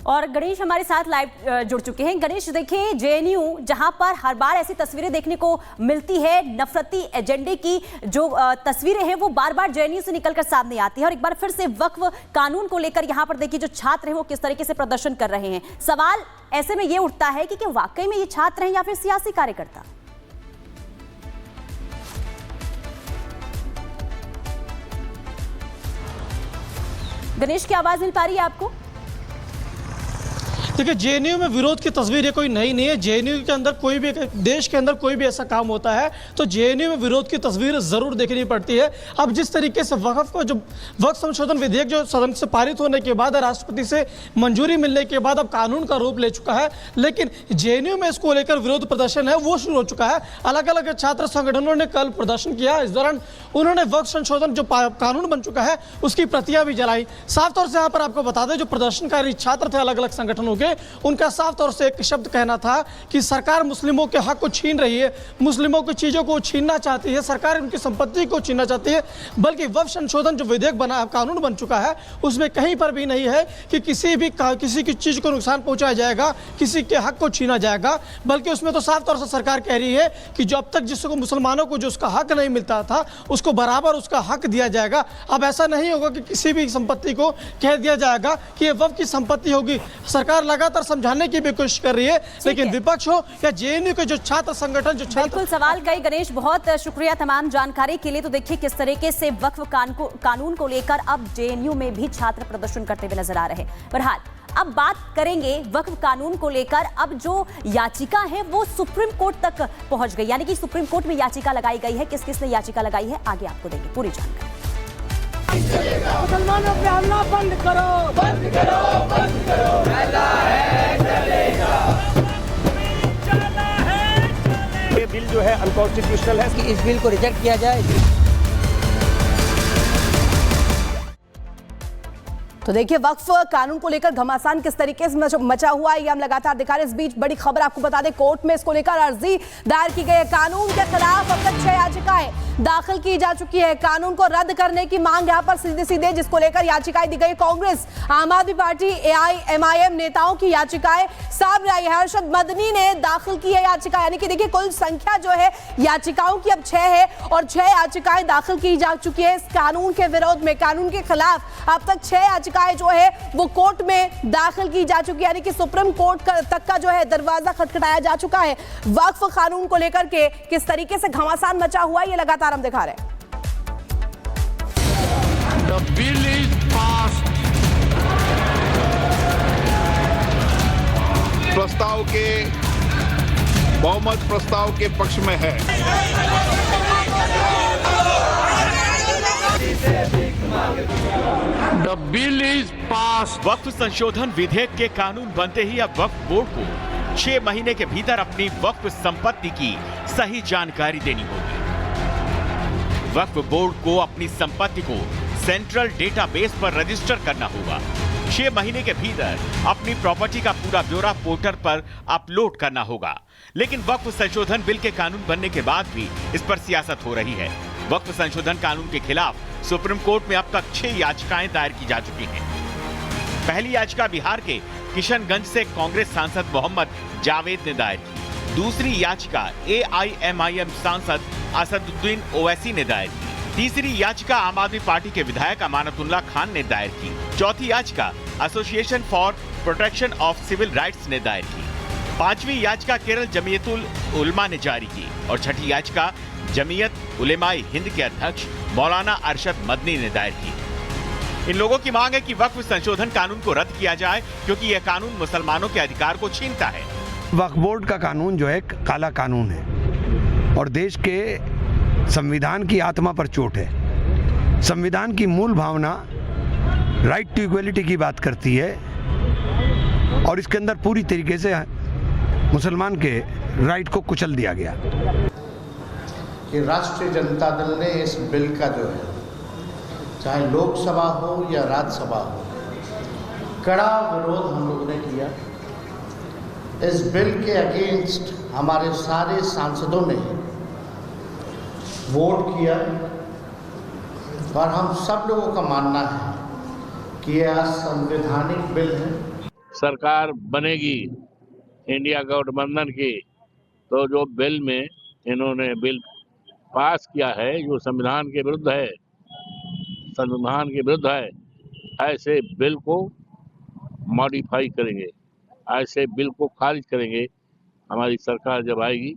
और गणेश हमारे साथ लाइव जुड़ चुके हैं। गणेश, देखिए जेएनयू जहां पर हर बार ऐसी तस्वीरें देखने को मिलती है, नफरती एजेंडे की जो तस्वीरें हैं वो बार बार जेएनयू से निकलकर सामने आती है। और एक बार फिर से वक्फ कानून को लेकर यहां पर देखिए जो छात्र हैं वो किस तरीके से प्रदर्शन कर रहे हैं। सवाल ऐसे में ये उठता है कि क्या वाकई में ये छात्र हैं या फिर सियासी कार्यकर्ता? गणेश की आवाज मिल पा रही है आपको? देखिए, जेएनयू में विरोध की तस्वीर ये कोई नई नहीं है। जेएनयू के अंदर कोई भी, देश के अंदर कोई भी ऐसा काम होता है तो जेएनयू में विरोध की तस्वीर जरूर देखनी पड़ती है। अब जिस तरीके से वक्फ को, जो वक्फ संशोधन विधेयक जो सदन से पारित होने के बाद, राष्ट्रपति से मंजूरी मिलने के बाद अब कानून का रूप ले चुका है, लेकिन जेएनयू में इसको लेकर विरोध प्रदर्शन है वो शुरू हो चुका है। अलग अलग छात्र संगठनों ने कल प्रदर्शन किया। इस दौरान उन्होंने वक्फ संशोधन जो कानून बन चुका है उसकी प्रतियां भी जलाई। साफ तौर से यहाँ पर आपको बता दें, जो प्रदर्शनकारी छात्र थे अलग अलग संगठनों के, उनका साफ तौर से एक शब्द कहना था कि सरकार मुस्लिमों के हक को छीन रही है, मुस्लिमों की चीज़ों को छीनना चाहती है, सरकार उनकी संपत्ति को छीनना चाहती है। बल्कि वक्फ संशोधन जो विधेयक बना, कानून बन चुका है, उसमें कहीं पर भी नहीं है कि किसी की चीज़ को नुकसान पहुंचाया जाएगा, किसी के हक को छीना जाएगा। बल्कि उसमें तो साफ तौर से सरकार कह रही है कि जो अब तक जिसको मुसलमानों को जो उसका हक नहीं मिलता था उसको बराबर उसका हक दिया जाएगा। अब ऐसा नहीं होगा कि किसी भी संपत्ति को कह दिया जाएगा कि ये वक्फ की संपत्ति होगी। सरकार लगातार समझाने की भी कोशिश कर रही है, लेकिन विपक्ष हो या जेएनयू के जो छात्र संगठन, जो छात्र। बिल्कुल सवाल गए गणेश, बहुत शुक्रिया तमाम जानकारी के लिए। तो देखिए किस तरीके से वक्फ कानून को लेकर अब जेएनयू में भी छात्र प्रदर्शन करते हुए नजर आ रहे हैं। बहरहाल अब बात करेंगे वक्फ कानून को लेकर। अब जो याचिका है वो सुप्रीम कोर्ट तक पहुंच गई, यानी कि सुप्रीम कोर्ट में याचिका लगाई गई है। किस किस ने याचिका लगाई है आगे आपको देंगे पूरी जानकारी। मुसलमानों पे हमला बंद करो, बंद करो, बंद करो। चला है चलेगा, चला है चलेगा। ये बिल जो है अनकॉन्स्टिट्यूशनल है कि इस बिल को रिजेक्ट किया जाए। तो देखिए वक्फ कानून को लेकर घमासान किस तरीके से मचा हुआ है ये हम लगातार दिखा रहे हैं। इस बीच बड़ी खबर आपको बता दें, कोर्ट में इसको लेकर अर्जी दायर की गई है। कानून के खिलाफ अब तक 6 याचिकाएं दाखिल की जा चुकी है। कानून को रद्द करने की मांग यहाँ पर सीधे जिसको लेकर याचिकाएं दी गई। कांग्रेस, आम आदमी पार्टी, एआईएमआईएम नेताओं की याचिकाएं सामने आई है। अरशद मदनी ने दाखिल की है याचिका, यानी कि देखिए कुल संख्या जो है याचिकाओं की अब 6 है और 6 याचिकाएं दाखिल की जा चुकी है इस कानून के विरोध में। कानून के खिलाफ अब तक 6 याचिकाएं जो है वो कोर्ट में दाखिल की जा चुकी है, यानी कि सुप्रीम कोर्ट तक का जो है दरवाजा खटखटाया जा चुका है। वक्फ कानून को लेकर के किस तरीके से घमासान मचा हुआ है ये लगातार हम दिखा रहे हैं। The bill is passed. प्रस्ताव के बहुमत प्रस्ताव के पक्ष में है। The bill is passed. वक्फ संशोधन विधेयक के कानून बनते ही अब वक्फ बोर्ड को 6 महीने के भीतर अपनी वक्फ संपत्ति की सही जानकारी देनी होगी। वक्फ बोर्ड को अपनी संपत्ति को सेंट्रल डेटाबेस पर रजिस्टर करना होगा। 6 महीने के भीतर अपनी प्रॉपर्टी का पूरा ब्यौरा पोर्टल पर अपलोड करना होगा। लेकिन वक्फ संशोधन बिल के कानून बनने के बाद भी इस पर सियासत हो रही है। वक्फ संशोधन कानून के खिलाफ सुप्रीम कोर्ट में अब तक 6 याचिकाएं दायर की जा चुकी हैं। पहली याचिका बिहार के किशनगंज से कांग्रेस सांसद मोहम्मद जावेद ने दायर की। दूसरी याचिका एआईएमआईएम सांसद असदुद्दीन ओवैसी ने दायर की। तीसरी याचिका आम आदमी पार्टी के विधायक अमानतुल्लाह खान ने दायर की। चौथी याचिका association for protection of civil rights ने दायर की। 5वीं याचिका केरल जमीयतुल उलमा ने जारी की और 6ठी याचिका जमीयत उलेमाए हिंद के अध्यक्ष मौलाना अरशद मदनी ने दायर की। इन लोगों की मांग है कि वक्फ संशोधन कानून को रद्द किया जाए, क्योंकि यह कानून मुसलमानों के अधिकार को छीनता है। वक्फ बोर्ड का कानून जो है काला कानून है और देश के संविधान की आत्मा पर चोट है। संविधान की मूल भावना राइट टू इक्वलिटी की बात करती है और इसके अंदर पूरी तरीके से मुसलमान के राइट को कुचल दिया गया। कि राष्ट्रीय जनता दल ने इस बिल का जो है, चाहे लोकसभा हो या राज्यसभा हो, कड़ा विरोध हम लोगों ने किया। इस बिल के अगेंस्ट हमारे सारे सांसदों ने वोट किया और हम सब लोगों का मानना है कि यह संवैधानिक बिल है। सरकार बनेगी इंडिया गठबंधन की, तो जो बिल में इन्होंने बिल पास किया है जो संविधान के विरुद्ध है, संविधान के विरुद्ध है, ऐसे बिल को मॉडिफाई करेंगे, ऐसे बिल को खारिज करेंगे हमारी सरकार जब आएगी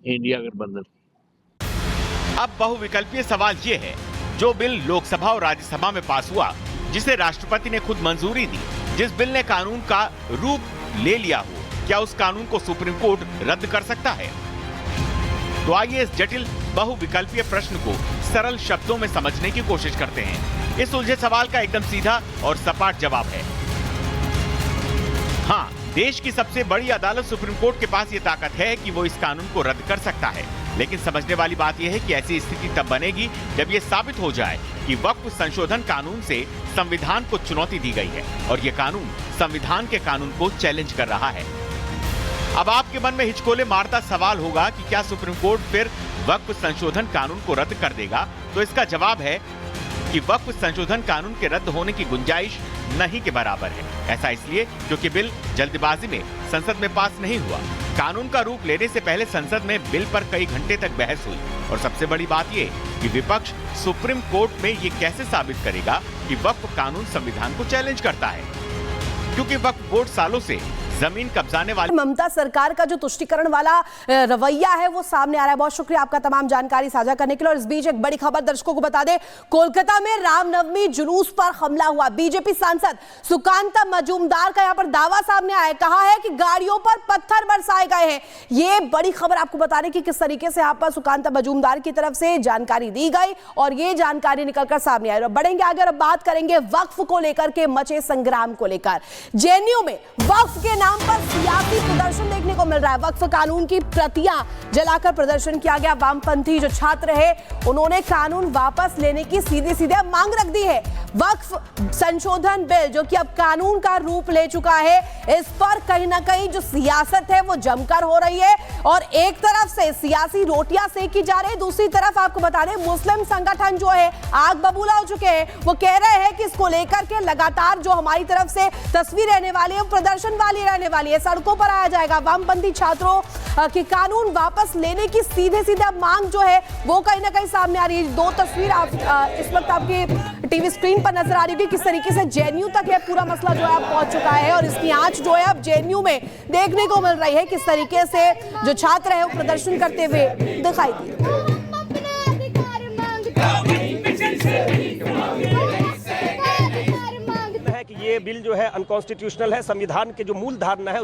इंडिया गठबंधन की। अब बहुविकल्पीय सवाल ये है, जो बिल लोकसभा और राज्यसभा में पास हुआ, जिसे राष्ट्रपति ने खुद मंजूरी दी, जिस बिल ने कानून का रूप ले लिया हो, क्या उस कानून को सुप्रीम कोर्ट रद्द कर सकता है? तो आइए इस जटिल बहुविकल्पीय प्रश्न को सरल शब्दों में समझने की कोशिश करते हैं। इस उलझे सवाल का एकदम सीधा और सपाट जवाब है हाँ, देश की सबसे बड़ी अदालत सुप्रीम कोर्ट के पास ये ताकत है कि वो इस कानून को रद्द कर सकता है। लेकिन समझने वाली बात यह है कि ऐसी स्थिति तब बनेगी जब ये साबित हो जाए कि वक्फ संशोधन कानून से संविधान को चुनौती दी गई है और ये कानून संविधान के कानून को चैलेंज कर रहा है। अब आपके मन में हिचकोले मारता सवाल होगा कि क्या सुप्रीम कोर्ट फिर वक्फ संशोधन कानून को रद्द कर देगा? तो इसका जवाब है कि वक्फ संशोधन कानून के रद्द होने की गुंजाइश नहीं के बराबर है। ऐसा इसलिए क्योंकि बिल जल्दबाजी में संसद में पास नहीं हुआ। कानून का रूप लेने से पहले संसद में बिल पर कई घंटे तक बहस हुई और सबसे बड़ी बात ये कि विपक्ष सुप्रीम कोर्ट में ये कैसे साबित करेगा कि वक्फ कानून संविधान को चैलेंज करता है, क्योंकि वक्फ बोर्ड सालों से जमीन कब्जाने वाली ममता सरकार का जो तुष्टीकरण वाला रवैया है वो सामने आ रहा है। बहुत शुक्रिया आपका तमाम जानकारी साझा करने के लिए। और इस बीच एक बड़ी खबर दर्शकों को बता दें, कोलकाता में रामनवमी जुलूस पर हमला हुआ। बीजेपी सांसद सुकांता मजूमदार का यहां पर दावा सामने आया, कहा है कि गाड़ियों पर पत्थर बरसाए गए हैं। ये बड़ी खबर आपको बता दें कि किस तरीके से यहां पर सुकांता मजूमदार की तरफ से जानकारी दी गई और ये जानकारी निकलकर सामने आई। बढ़ेंगे आगे और बात करेंगे वक्फ को लेकर के मचे संग्राम को लेकर। जेएनयू में वक्फ के पर सियासी प्रदर्शन देखने को मिल रहा है। वक्फ कानून की प्रतियां जलाकर प्रदर्शन किया गया। वामपंथी जो छात्र है उन्होंने कानून वापस लेने की सीधे सीधे मांग रख दी है। वक्फ संशोधन बिल जो कि अब कानून का रूप ले चुका है, इस पर कहीं ना कहीं जो सियासत है वो जमकर हो रही है और एक तरफ से सियासी रोटियां सेकी जा रही है, दूसरी तरफ आपको बता दें मुस्लिम संगठन जो है आग बबूला हो चुके हैं। वो कह रहे हैं कि इसको लेकर के लगातार जो हमारी तरफ से तस्वीर रहने वाली है वो प्रदर्शन वाली रहने वाली है, सड़कों पर आया जाएगा। वामपंथी छात्रों की कानून वापस लेने की सीधे सीधे मांग जो है वो कहीं ना कहीं सामने आ रही है। दो तस्वीर आप इस वक्त आपके टीवी स्क्रीन पर नजर आ रही है, किस तरीके से जेएनयू तक यह पूरा मसला जो है अब पहुंच चुका है और इसकी आंच जो है अब जेएनयू में देखने को मिल रही है। किस तरीके से जो छात्र है वो प्रदर्शन करते हुए दिखाई दिए। ये बिल जो है अनकॉन्स्टिट्यूशनल है, संविधान के जो मूल धारणा है